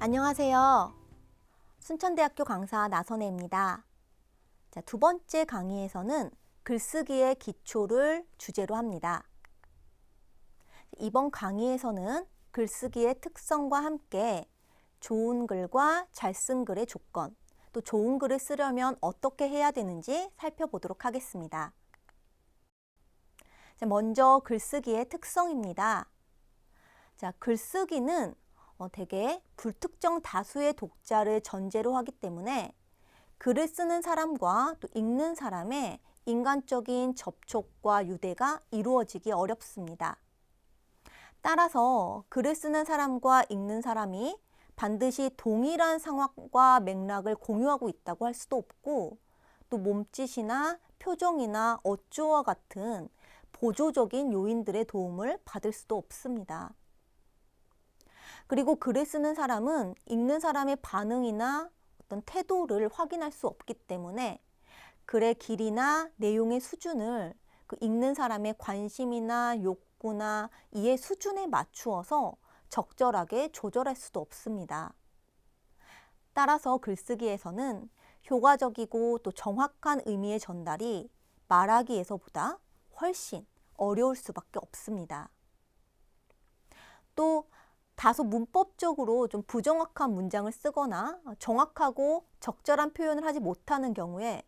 안녕하세요. 순천대학교 강사 나선혜입니다. 자, 두 번째 강의에서는 글쓰기의 기초를 주제로 합니다. 이번 강의에서는 글쓰기의 특성과 함께 좋은 글과 잘 쓴 글의 조건, 또 좋은 글을 쓰려면 어떻게 해야 되는지 살펴보도록 하겠습니다. 자, 먼저 글쓰기의 특성입니다. 자, 글쓰기는 대개 불특정 다수의 독자를 전제로 하기 때문에 글을 쓰는 사람과 또 읽는 사람의 인간적인 접촉과 유대가 이루어지기 어렵습니다. 따라서 글을 쓰는 사람과 읽는 사람이 반드시 동일한 상황과 맥락을 공유하고 있다고 할 수도 없고, 또 몸짓이나 표정이나 어조와 같은 보조적인 요인들의 도움을 받을 수도 없습니다. 그리고 글을 쓰는 사람은 읽는 사람의 반응이나 어떤 태도를 확인할 수 없기 때문에 글의 길이나 내용의 수준을 그 읽는 사람의 관심이나 욕구나 이해 수준에 맞추어서 적절하게 조절할 수도 없습니다. 따라서 글쓰기에서는 효과적이고 또 정확한 의미의 전달이 말하기에서보다 훨씬 어려울 수밖에 없습니다. 또 다소 문법적으로 좀 부정확한 문장을 쓰거나 정확하고 적절한 표현을 하지 못하는 경우에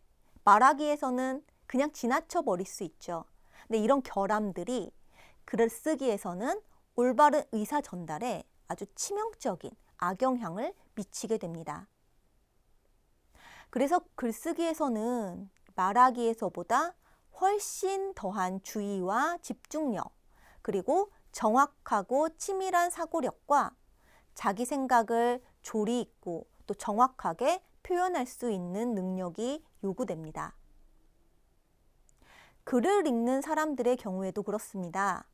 말하기에서는 그냥 지나쳐 버릴 수 있죠. 근데 이런 결함들이 글을 쓰기에서는 올바른 의사 전달에 아주 치명적인 악영향을 미치게 됩니다. 그래서 글쓰기에서는 말하기에서보다 훨씬 더한 주의와 집중력, 그리고 정확하고 치밀한 사고력과 자기 생각을 조리 있고 또 정확하게 표현할 수 있는 능력이 요구됩니다. 글을 읽는 사람들의 경우에도 그렇습니다.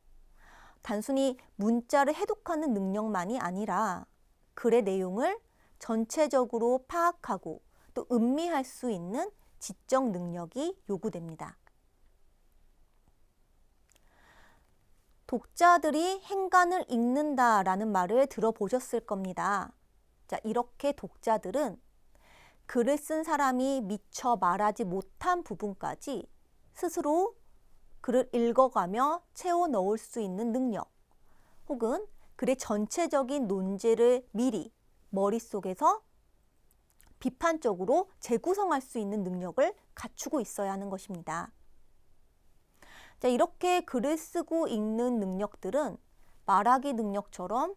단순히 문자를 해독하는 능력만이 아니라 글의 내용을 전체적으로 파악하고 또 음미할 수 있는 지적 능력이 요구됩니다. 독자들이 행간을 읽는다라는 말을 들어보셨을 겁니다. 자, 이렇게 독자들은 글을 쓴 사람이 미처 말하지 못한 부분까지 스스로 글을 읽어가며 채워 넣을 수 있는 능력, 혹은 글의 전체적인 논제를 미리 머릿속에서 비판적으로 재구성할 수 있는 능력을 갖추고 있어야 하는 것입니다. 자, 이렇게 글을 쓰고 읽는 능력들은 말하기 능력처럼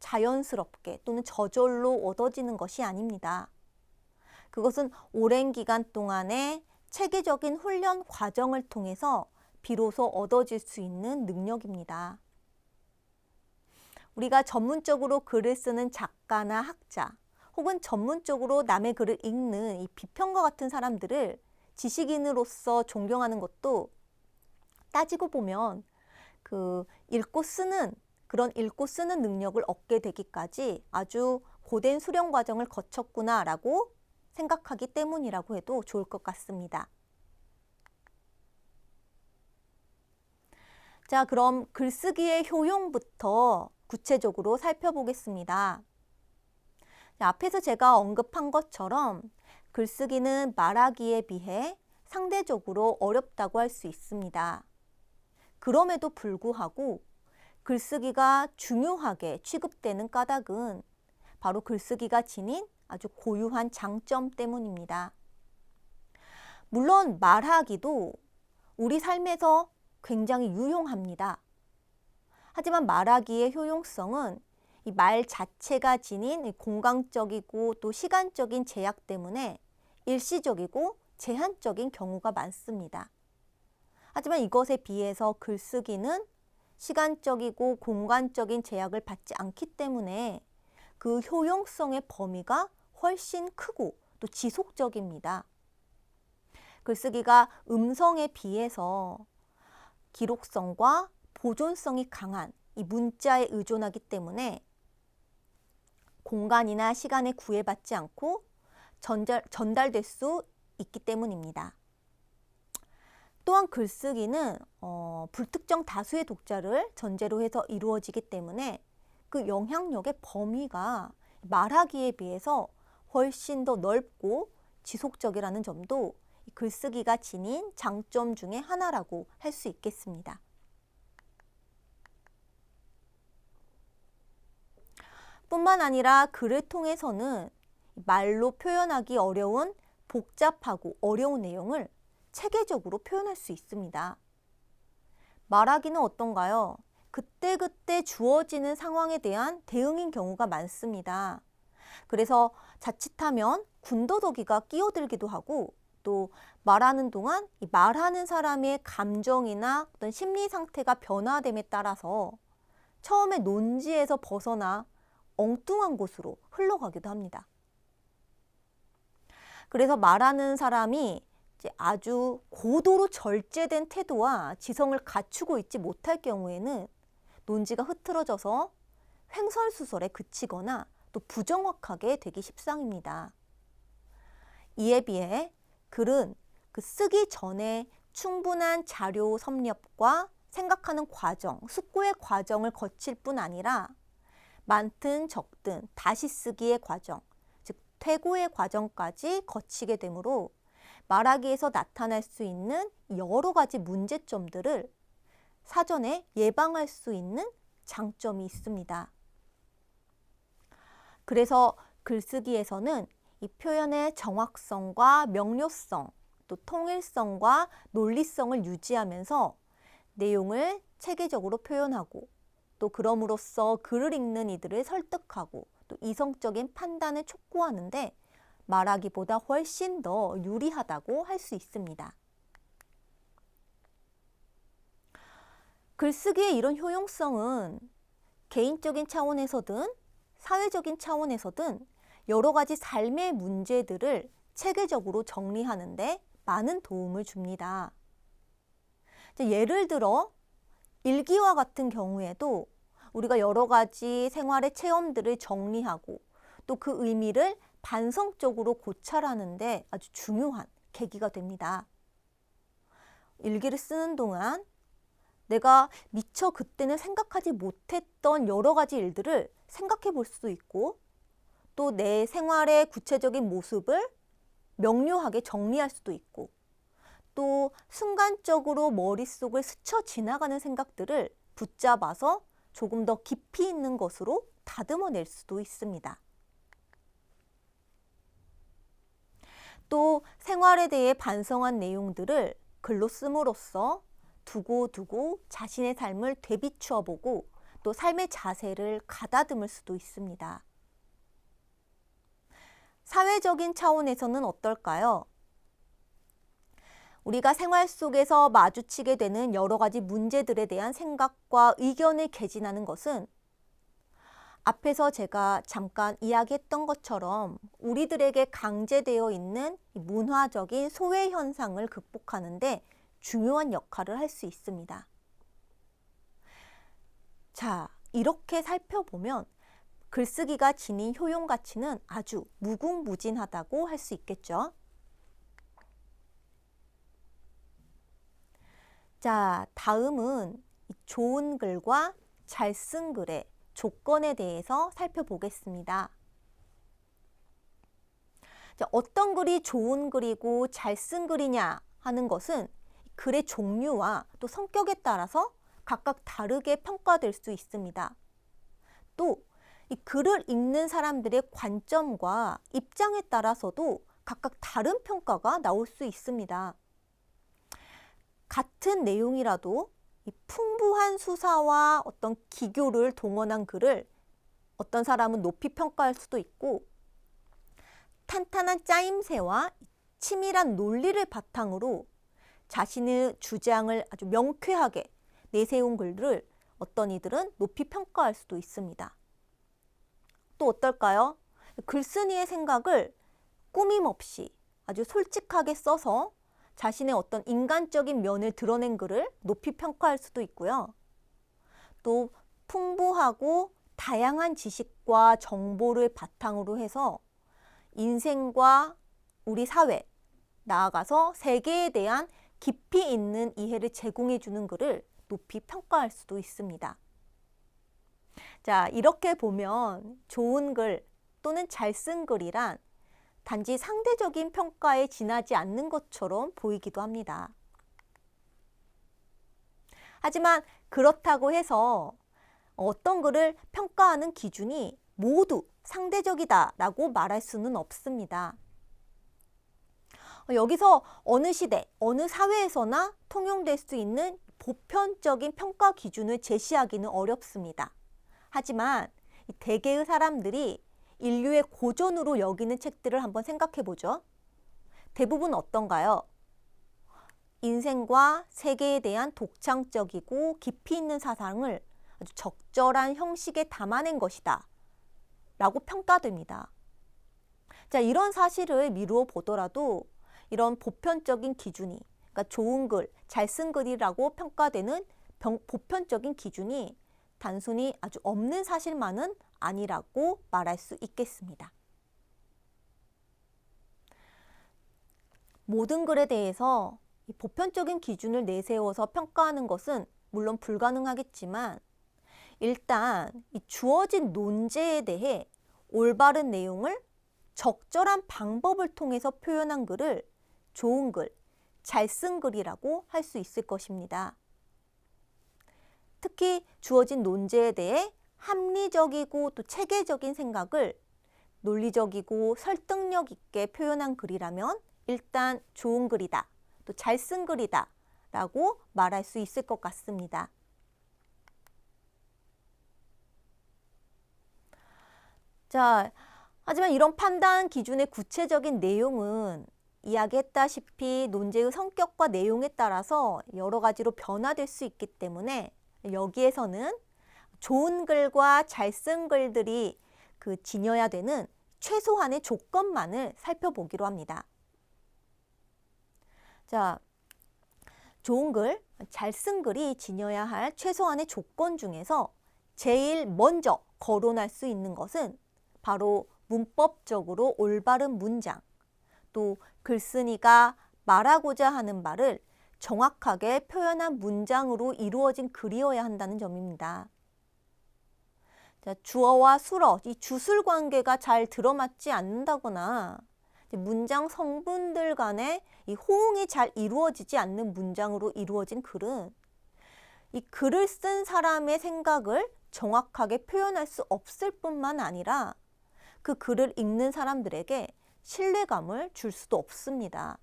자연스럽게 또는 저절로 얻어지는 것이 아닙니다. 그것은 오랜 기간 동안의 체계적인 훈련 과정을 통해서 비로소 얻어질 수 있는 능력입니다. 우리가 전문적으로 글을 쓰는 작가나 학자, 혹은 전문적으로 남의 글을 읽는 이 비평가 같은 사람들을 지식인으로서 존경하는 것도 따지고 보면 읽고 쓰는 능력을 얻게 되기까지 아주 고된 수련 과정을 거쳤구나라고 생각하기 때문이라고 해도 좋을 것 같습니다. 자, 그럼 글쓰기의 효용부터 구체적으로 살펴보겠습니다. 자, 앞에서 제가 언급한 것처럼 글쓰기는 말하기에 비해 상대적으로 어렵다고 할 수 있습니다. 그럼에도 불구하고 글쓰기가 중요하게 취급되는 까닭은 바로 글쓰기가 지닌 아주 고유한 장점 때문입니다. 물론 말하기도 우리 삶에서 굉장히 유용합니다. 하지만 말하기의 효용성은 이 말 자체가 지닌 공간적이고 또 시간적인 제약 때문에 일시적이고 제한적인 경우가 많습니다. 하지만 이것에 비해서 글쓰기는 시간적이고 공간적인 제약을 받지 않기 때문에 그 효용성의 범위가 훨씬 크고 또 지속적입니다. 글쓰기가 음성에 비해서 기록성과 보존성이 강한 이 문자에 의존하기 때문에 공간이나 시간에 구애받지 않고 전달될 수 있기 때문입니다. 또한 글쓰기는 불특정 다수의 독자를 전제로 해서 이루어지기 때문에 그 영향력의 범위가 말하기에 비해서 훨씬 더 넓고 지속적이라는 점도 글쓰기가 지닌 장점 중에 하나라고 할 수 있겠습니다. 뿐만 아니라 글을 통해서는 말로 표현하기 어려운 복잡하고 어려운 내용을 체계적으로 표현할 수 있습니다. 말하기는 어떤가요? 그때그때 주어지는 상황에 대한 대응인 경우가 많습니다. 그래서 자칫하면 군더더기가 끼어들기도 하고 또 말하는 동안 이 말하는 사람의 감정이나 어떤 심리 상태가 변화됨에 따라서 처음에 논지에서 벗어나 엉뚱한 곳으로 흘러가기도 합니다. 그래서 말하는 사람이 이제 아주 고도로 절제된 태도와 지성을 갖추고 있지 못할 경우에는 논지가 흐트러져서 횡설수설에 그치거나 또 부정확하게 되기 십상입니다. 이에 비해 글은 그 쓰기 전에 충분한 자료 섭렵과 생각하는 과정, 숙고의 과정을 거칠 뿐 아니라 많든 적든 다시 쓰기의 과정, 즉 퇴고의 과정까지 거치게 되므로 말하기에서 나타날 수 있는 여러 가지 문제점들을 사전에 예방할 수 있는 장점이 있습니다. 그래서 글쓰기에서는 이 표현의 정확성과 명료성, 또 통일성과 논리성을 유지하면서 내용을 체계적으로 표현하고 또 그럼으로써 글을 읽는 이들을 설득하고 또 이성적인 판단을 촉구하는데 말하기보다 훨씬 더 유리하다고 할 수 있습니다. 글쓰기의 이런 효용성은 개인적인 차원에서든 사회적인 차원에서든 여러 가지 삶의 문제들을 체계적으로 정리하는데 많은 도움을 줍니다. 예를 들어 일기와 같은 경우에도 우리가 여러 가지 생활의 체험들을 정리하고 또 그 의미를 반성적으로 고찰하는데 아주 중요한 계기가 됩니다. 일기를 쓰는 동안 내가 미처 그때는 생각하지 못했던 여러 가지 일들을 생각해 볼 수도 있고 또 내 생활의 구체적인 모습을 명료하게 정리할 수도 있고 또 순간적으로 머릿속을 스쳐 지나가는 생각들을 붙잡아서 조금 더 깊이 있는 것으로 다듬어낼 수도 있습니다. 또 생활에 대해 반성한 내용들을 글로 씀으로써 두고두고 자신의 삶을 되비추어 보고 또 삶의 자세를 가다듬을 수도 있습니다. 사회적인 차원에서는 어떨까요? 우리가 생활 속에서 마주치게 되는 여러 가지 문제들에 대한 생각과 의견을 개진하는 것은 앞에서 제가 잠깐 이야기했던 것처럼 우리들에게 강제되어 있는 문화적인 소외 현상을 극복하는 데 중요한 역할을 할 수 있습니다. 자, 이렇게 살펴보면 글쓰기가 지닌 효용 가치는 아주 무궁무진하다고 할 수 있겠죠. 자, 다음은 좋은 글과 잘 쓴 글의 조건에 대해서 살펴보겠습니다. 자, 어떤 글이 좋은 글이고 잘 쓴 글이냐 하는 것은 글의 종류와 또 성격에 따라서 각각 다르게 평가될 수 있습니다. 또 이 글을 읽는 사람들의 관점과 입장에 따라서도 각각 다른 평가가 나올 수 있습니다. 같은 내용이라도 이 풍부한 수사와 어떤 기교를 동원한 글을 어떤 사람은 높이 평가할 수도 있고 탄탄한 짜임새와 치밀한 논리를 바탕으로 자신의 주장을 아주 명쾌하게 내세운 글을 어떤 이들은 높이 평가할 수도 있습니다. 또 어떨까요? 글쓴이의 생각을 꾸밈 없이 아주 솔직하게 써서 자신의 어떤 인간적인 면을 드러낸 글을 높이 평가할 수도 있고요. 또 풍부하고 다양한 지식과 정보를 바탕으로 해서 인생과 우리 사회, 나아가서 세계에 대한 깊이 있는 이해를 제공해 주는 글을 높이 평가할 수도 있습니다. 자, 이렇게 보면 좋은 글, 또는 잘 쓴 글이란 단지 상대적인 평가에 지나지 않는 것처럼 보이기도 합니다. 하지만 그렇다고 해서 어떤 글을 평가하는 기준이 모두 상대적이다라고 말할 수는 없습니다. 여기서 어느 시대, 어느 사회에서나 통용될 수 있는 보편적인 평가 기준을 제시하기는 어렵습니다. 하지만 대개의 사람들이 인류의 고전으로 여기는 책들을 한번 생각해 보죠. 대부분 어떤가요? 인생과 세계에 대한 독창적이고 깊이 있는 사상을 아주 적절한 형식에 담아낸 것이다 라고 평가됩니다. 자, 이런 사실을 미루어 보더라도 이런 보편적인 기준이, 그러니까 좋은 글, 잘 쓴 글이라고 평가되는 보편적인 기준이 단순히 아주 없는 사실만은 아니라고 말할 수 있겠습니다. 모든 글에 대해서 이 보편적인 기준을 내세워서 평가하는 것은 물론 불가능하겠지만 일단 이 주어진 논제에 대해 올바른 내용을 적절한 방법을 통해서 표현한 글을 좋은 글, 잘 쓴 글이라고 할 수 있을 것입니다. 특히 주어진 논제에 대해 합리적이고 또 체계적인 생각을 논리적이고 설득력 있게 표현한 글이라면 일단 좋은 글이다, 또 잘 쓴 글이다 라고 말할 수 있을 것 같습니다. 자, 하지만 이런 판단 기준의 구체적인 내용은 이야기했다시피 논제의 성격과 내용에 따라서 여러 가지로 변화될 수 있기 때문에 여기에서는 좋은 글과 잘 쓴 글들이 지녀야 되는 최소한의 조건만을 살펴보기로 합니다. 자, 좋은 글, 잘 쓴 글이 지녀야 할 최소한의 조건 중에서 제일 먼저 거론할 수 있는 것은 바로 문법적으로 올바른 문장, 또 글쓴이가 말하고자 하는 바를 정확하게 표현한 문장으로 이루어진 글이어야 한다는 점입니다. 자, 주어와 수어, 이 주술 관계가 잘 들어맞지 않는다거나 문장 성분들 간의 이 호응이 잘 이루어지지 않는 문장으로 이루어진 글은 이 글을 쓴 사람의 생각을 정확하게 표현할 수 없을 뿐만 아니라 그 글을 읽는 사람들에게 신뢰감을 줄 수도 없습니다.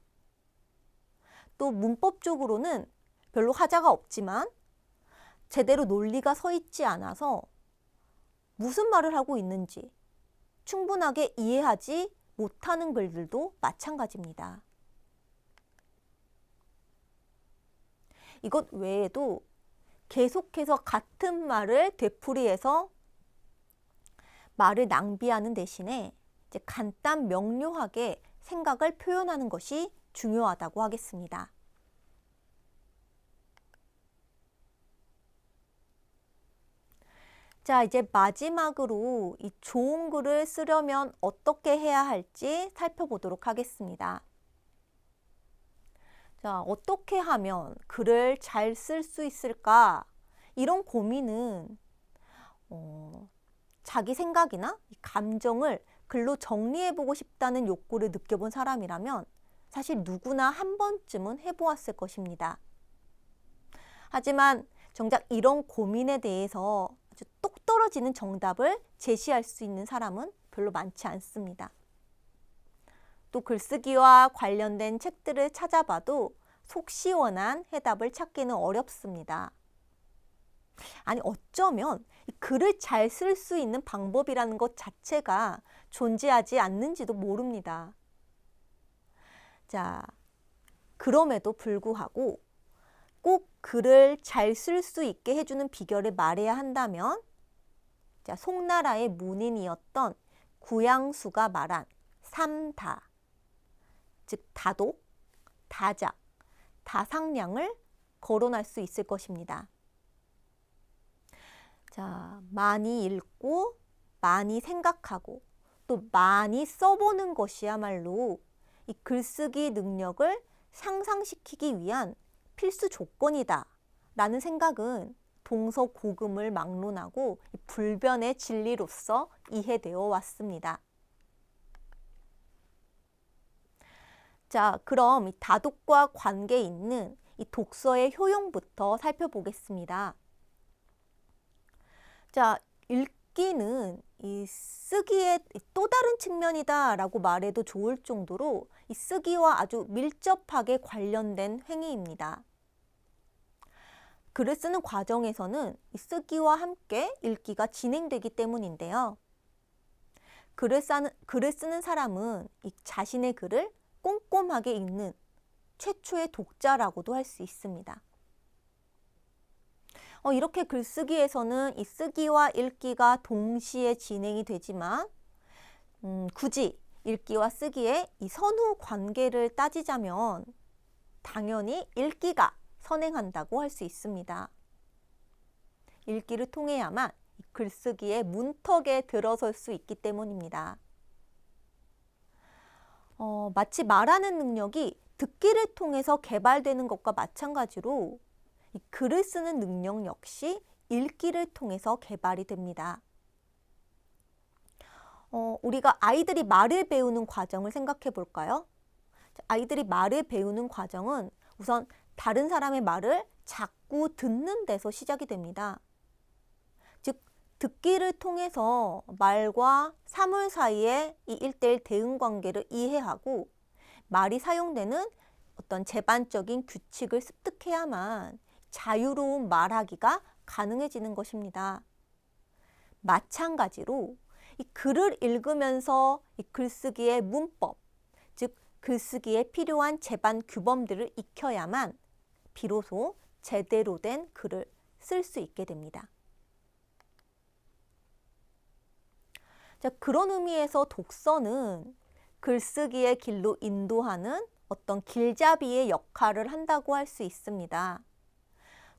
또 문법적으로는 별로 하자가 없지만 제대로 논리가 서 있지 않아서 무슨 말을 하고 있는지 충분하게 이해하지 못하는 글들도 마찬가지입니다. 이것 외에도 계속해서 같은 말을 되풀이해서 말을 낭비하는 대신에 이제 간단 명료하게 생각을 표현하는 것이 중요하다고 하겠습니다. 자, 이제 마지막으로 이 좋은 글을 쓰려면 어떻게 해야 할지 살펴보도록 하겠습니다. 자, 어떻게 하면 글을 잘 쓸 수 있을까? 이런 고민은 자기 생각이나 감정을 글로 정리해보고 싶다는 욕구를 느껴본 사람이라면 사실 누구나 한 번쯤은 해보았을 것입니다. 하지만 정작 이런 고민에 대해서 아주 똑 떨어지는 정답을 제시할 수 있는 사람은 별로 많지 않습니다. 또 글쓰기와 관련된 책들을 찾아봐도 속 시원한 해답을 찾기는 어렵습니다. 아니, 어쩌면 글을 잘 쓸 수 있는 방법이라는 것 자체가 존재하지 않는지도 모릅니다. 자, 그럼에도 불구하고 꼭 글을 잘 쓸 수 있게 해주는 비결을 말해야 한다면 자, 송나라의 문인이었던 구양수가 말한 3다, 즉 다독, 다작, 다상량을 거론할 수 있을 것입니다. 자, 많이 읽고 많이 생각하고 또 많이 써보는 것이야말로 이 글쓰기 능력을 향상시키기 위한 필수 조건이다 라는 생각은 동서고금을 막론하고 불변의 진리로서 이해되어 왔습니다. 자, 그럼 이 다독과 관계 있는 이 독서의 효용부터 살펴보겠습니다. 자, 읽기는 이 쓰기의 또 다른 측면이다라고 말해도 좋을 정도로 이 쓰기와 아주 밀접하게 관련된 행위입니다. 글을 쓰는 과정에서는 이 쓰기와 함께 읽기가 진행되기 때문인데요. 글을 쓰는 사람은 이 자신의 글을 꼼꼼하게 읽는 최초의 독자라고도 할 수 있습니다. 이렇게 글쓰기에서는 이 쓰기와 읽기가 동시에 진행이 되지만 굳이 읽기와 쓰기의 이 선후 관계를 따지자면 당연히 읽기가 선행한다고 할 수 있습니다. 읽기를 통해야만 글쓰기의 문턱에 들어설 수 있기 때문입니다. 마치 말하는 능력이 듣기를 통해서 개발되는 것과 마찬가지로 이 글을 쓰는 능력 역시 읽기를 통해서 개발이 됩니다. 우리가 아이들이 말을 배우는 과정을 생각해 볼까요? 아이들이 말을 배우는 과정은 우선 다른 사람의 말을 자꾸 듣는 데서 시작이 됩니다. 즉, 듣기를 통해서 말과 사물 사이의 이 1:1 대응 관계를 이해하고 말이 사용되는 어떤 제반적인 규칙을 습득해야만 자유로운 말하기가 가능해지는 것입니다. 마찬가지로 이 글을 읽으면서 이 글쓰기의 문법, 즉 글쓰기에 필요한 제반 규범들을 익혀야만 비로소 제대로 된 글을 쓸 수 있게 됩니다. 자, 그런 의미에서 독서는 글쓰기의 길로 인도하는 어떤 길잡이의 역할을 한다고 할 수 있습니다.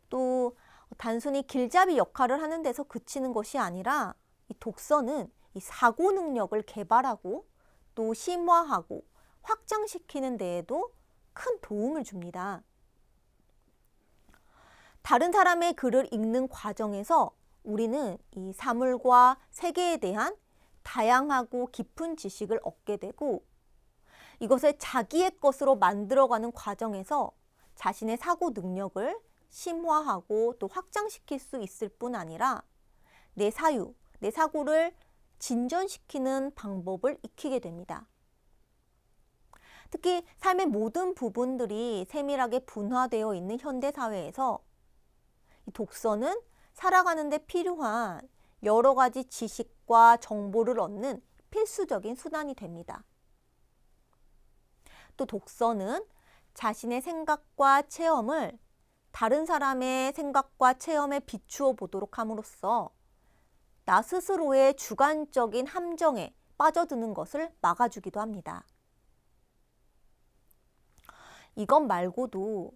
또 단순히 길잡이 역할을 하는 데서 그치는 것이 아니라 이 독서는 이 사고 능력을 개발하고 또 심화하고 확장시키는 데에도 큰 도움을 줍니다. 다른 사람의 글을 읽는 과정에서 우리는 이 사물과 세계에 대한 다양하고 깊은 지식을 얻게 되고 이것을 자기의 것으로 만들어가는 과정에서 자신의 사고 능력을 심화하고 또 확장시킬 수 있을 뿐 아니라 내 사유, 내 사고를 진전시키는 방법을 익히게 됩니다. 특히 삶의 모든 부분들이 세밀하게 분화되어 있는 현대사회에서 이 독서는 살아가는 데 필요한 여러 가지 지식과 정보를 얻는 필수적인 수단이 됩니다. 또 독서는 자신의 생각과 체험을 다른 사람의 생각과 체험에 비추어 보도록 함으로써 나 스스로의 주관적인 함정에 빠져드는 것을 막아주기도 합니다. 이것 말고도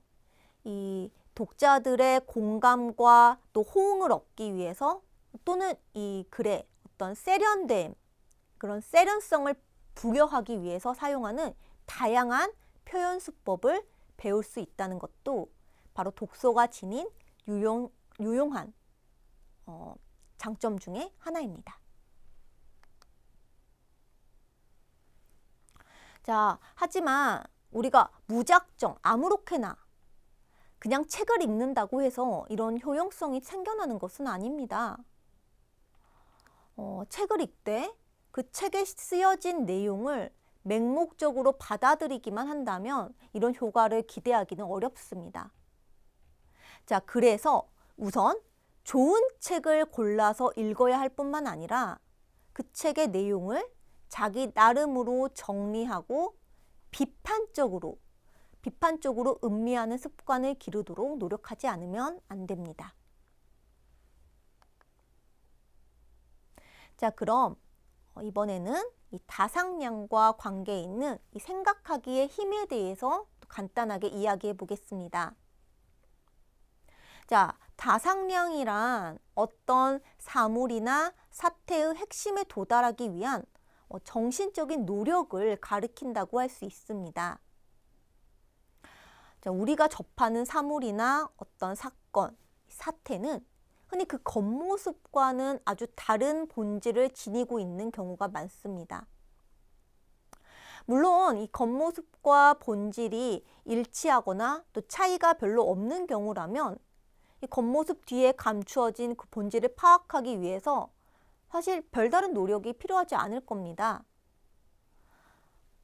이 독자들의 공감과 또 호응을 얻기 위해서 또는 이 글의 어떤 세련됨, 그런 세련성을 부여하기 위해서 사용하는 다양한 표현 수법을 배울 수 있다는 것도 바로 독서가 지닌 유용한 장점 중에 하나입니다. 자, 하지만 우리가 무작정 아무렇게나 그냥 책을 읽는다고 해서 이런 효용성이 생겨나는 것은 아닙니다. 책을 읽되 그 책에 쓰여진 내용을 맹목적으로 받아들이기만 한다면 이런 효과를 기대하기는 어렵습니다. 자, 그래서 우선 좋은 책을 골라서 읽어야 할 뿐만 아니라 그 책의 내용을 자기 나름으로 정리하고 비판적으로 음미하는 습관을 기르도록 노력하지 않으면 안 됩니다. 자, 그럼 이번에는 이 다상량과 관계 있는 이 생각하기의 힘에 대해서 간단하게 이야기해 보겠습니다. 자, 다상량이란 어떤 사물이나 사태의 핵심에 도달하기 위한 정신적인 노력을 가리킨다고 할 수 있습니다. 자, 우리가 접하는 사물이나 어떤 사건, 사태는 흔히 그 겉모습과는 아주 다른 본질을 지니고 있는 경우가 많습니다. 물론 이 겉모습과 본질이 일치하거나 또 차이가 별로 없는 경우라면 이 겉모습 뒤에 감추어진 그 본질을 파악하기 위해서 사실 별다른 노력이 필요하지 않을 겁니다.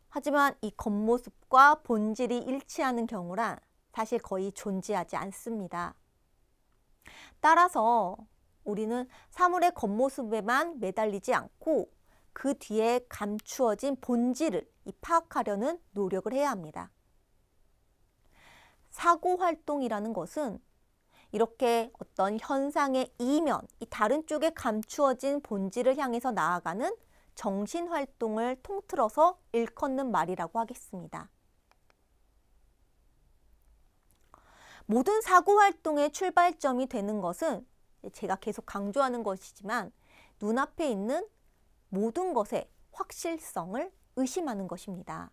하지만 이 겉모습과 본질이 일치하는 경우란 사실 거의 존재하지 않습니다. 따라서 우리는 사물의 겉모습에만 매달리지 않고 그 뒤에 감추어진 본질을 파악하려는 노력을 해야 합니다. 사고 활동이라는 것은 이렇게 어떤 현상의 이면, 이 다른 쪽에 감추어진 본질을 향해서 나아가는 정신 활동을 통틀어서 일컫는 말이라고 하겠습니다. 모든 사고 활동의 출발점이 되는 것은 제가 계속 강조하는 것이지만 눈앞에 있는 모든 것의 확실성을 의심하는 것입니다.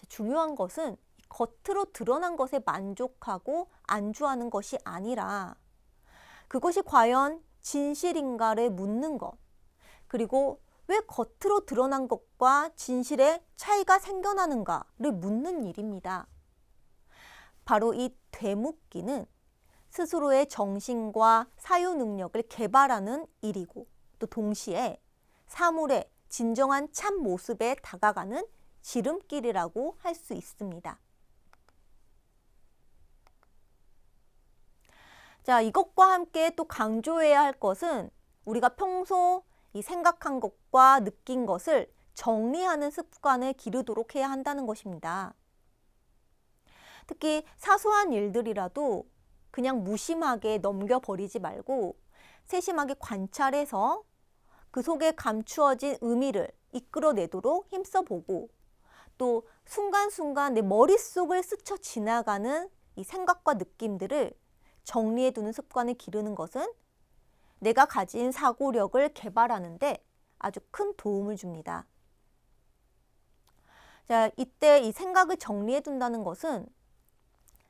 중요한 것은 겉으로 드러난 것에 만족하고 안주하는 것이 아니라 그것이 과연 진실인가를 묻는 것, 그리고 왜 겉으로 드러난 것과 진실의 차이가 생겨나는가를 묻는 일입니다. 바로 이 되묻기는 스스로의 정신과 사유 능력을 개발하는 일이고 또 동시에 사물의 진정한 참 모습에 다가가는 지름길이라고 할 수 있습니다. 자, 이것과 함께 또 강조해야 할 것은 우리가 평소 이 생각한 것과 느낀 것을 정리하는 습관을 기르도록 해야 한다는 것입니다. 특히 사소한 일들이라도 그냥 무심하게 넘겨버리지 말고 세심하게 관찰해서 그 속에 감추어진 의미를 이끌어내도록 힘써보고 또 순간순간 내 머릿속을 스쳐 지나가는 이 생각과 느낌들을 정리해두는 습관을 기르는 것은 내가 가진 사고력을 개발하는 데 아주 큰 도움을 줍니다. 자, 이때 이 생각을 정리해둔다는 것은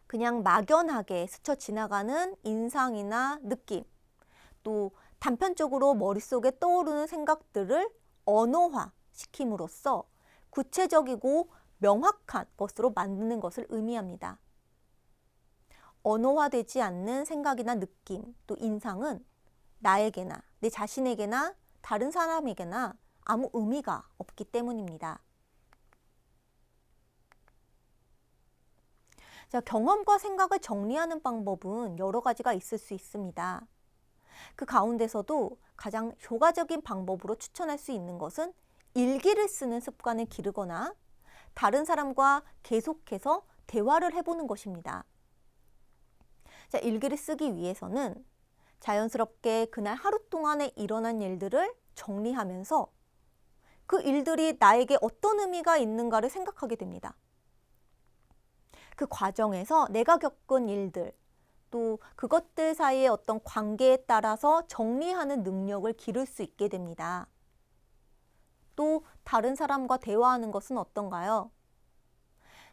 그냥 막연하게 스쳐 지나가는 인상이나 느낌, 또 단편적으로 머릿속에 떠오르는 생각들을 언어화 시킴으로써 구체적이고 명확한 것으로 만드는 것을 의미합니다. 언어화되지 않는 생각이나 느낌, 또 인상은 나에게나 내 자신에게나 다른 사람에게나 아무 의미가 없기 때문입니다. 자, 경험과 생각을 정리하는 방법은 여러 가지가 있을 수 있습니다. 그 가운데서도 가장 효과적인 방법으로 추천할 수 있는 것은 일기를 쓰는 습관을 기르거나 다른 사람과 계속해서 대화를 해보는 것입니다. 자, 일기를 쓰기 위해서는 자연스럽게 그날 하루 동안에 일어난 일들을 정리하면서 그 일들이 나에게 어떤 의미가 있는가를 생각하게 됩니다. 그 과정에서 내가 겪은 일들, 또 그것들 사이의 어떤 관계에 따라서 정리하는 능력을 기를 수 있게 됩니다. 또 다른 사람과 대화하는 것은 어떤가요?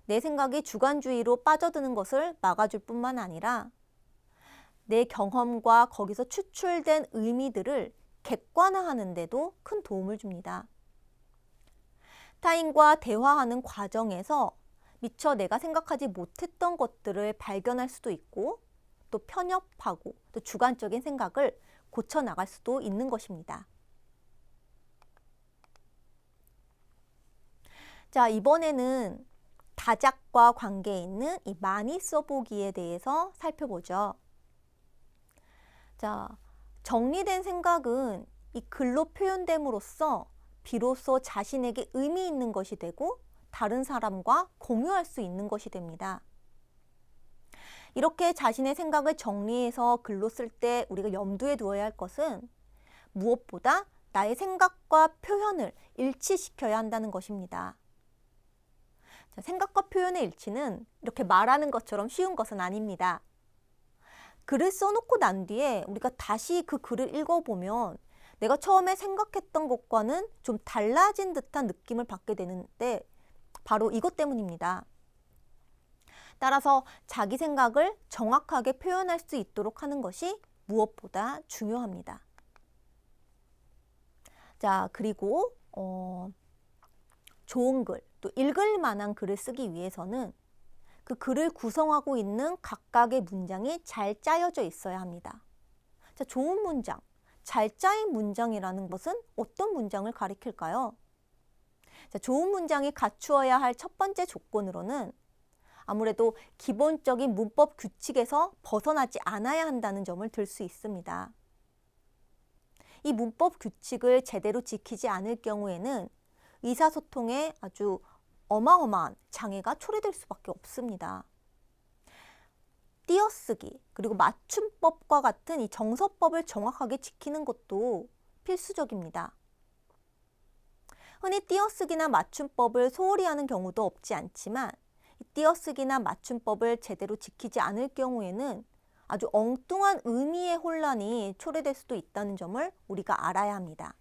내 생각이 주관주의로 빠져드는 것을 막아줄 뿐만 아니라 내 경험과 거기서 추출된 의미들을 객관화하는 데도 큰 도움을 줍니다. 타인과 대화하는 과정에서 미처 내가 생각하지 못했던 것들을 발견할 수도 있고 또 편협하고 또 주관적인 생각을 고쳐나갈 수도 있는 것입니다. 자, 이번에는 다작과 관계에 있는 이 많이 써보기에 대해서 살펴보죠. 자, 정리된 생각은 이 글로 표현됨으로써 비로소 자신에게 의미 있는 것이 되고 다른 사람과 공유할 수 있는 것이 됩니다. 이렇게 자신의 생각을 정리해서 글로 쓸 때 우리가 염두에 두어야 할 것은 무엇보다 나의 생각과 표현을 일치시켜야 한다는 것입니다. 자, 생각과 표현의 일치는 이렇게 말하는 것처럼 쉬운 것은 아닙니다. 글을 써놓고 난 뒤에 우리가 다시 그 글을 읽어보면 내가 처음에 생각했던 것과는 좀 달라진 듯한 느낌을 받게 되는데 바로 이것 때문입니다. 따라서 자기 생각을 정확하게 표현할 수 있도록 하는 것이 무엇보다 중요합니다. 자, 그리고 좋은 글, 또 읽을 만한 글을 쓰기 위해서는 그 글을 구성하고 있는 각각의 문장이 잘 짜여져 있어야 합니다. 자, 좋은 문장, 잘 짜인 문장이라는 것은 어떤 문장을 가리킬까요? 자, 좋은 문장이 갖추어야 할 첫 번째 조건으로는 아무래도 기본적인 문법 규칙에서 벗어나지 않아야 한다는 점을 들 수 있습니다. 이 문법 규칙을 제대로 지키지 않을 경우에는 의사소통에 아주 어마어마한 장애가 초래될 수밖에 없습니다. 띄어쓰기, 그리고 맞춤법과 같은 이 정서법을 정확하게 지키는 것도 필수적입니다. 흔히 띄어쓰기나 맞춤법을 소홀히 하는 경우도 없지 않지만 이 띄어쓰기나 맞춤법을 제대로 지키지 않을 경우에는 아주 엉뚱한 의미의 혼란이 초래될 수도 있다는 점을 우리가 알아야 합니다.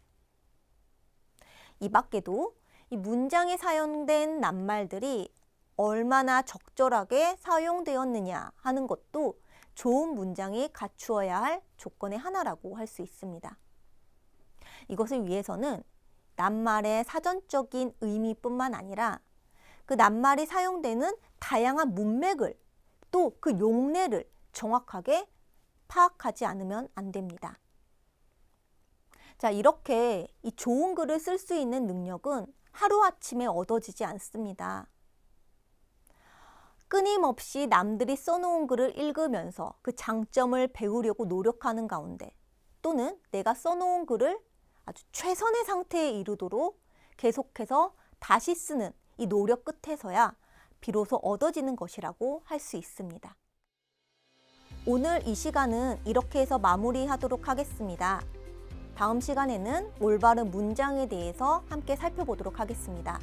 이 밖에도 이 문장에 사용된 낱말들이 얼마나 적절하게 사용되었느냐 하는 것도 좋은 문장이 갖추어야 할 조건의 하나라고 할 수 있습니다. 이것을 위해서는 낱말의 사전적인 의미뿐만 아니라 그 낱말이 사용되는 다양한 문맥을 또 그 용례를 정확하게 파악하지 않으면 안 됩니다. 자, 이렇게 이 좋은 글을 쓸 수 있는 능력은 하루아침에 얻어지지 않습니다. 끊임없이 남들이 써놓은 글을 읽으면서 그 장점을 배우려고 노력하는 가운데 또는 내가 써놓은 글을 아주 최선의 상태에 이르도록 계속해서 다시 쓰는 이 노력 끝에서야 비로소 얻어지는 것이라고 할 수 있습니다. 오늘 이 시간은 이렇게 해서 마무리하도록 하겠습니다. 다음 시간에는 올바른 문장에 대해서 함께 살펴보도록 하겠습니다.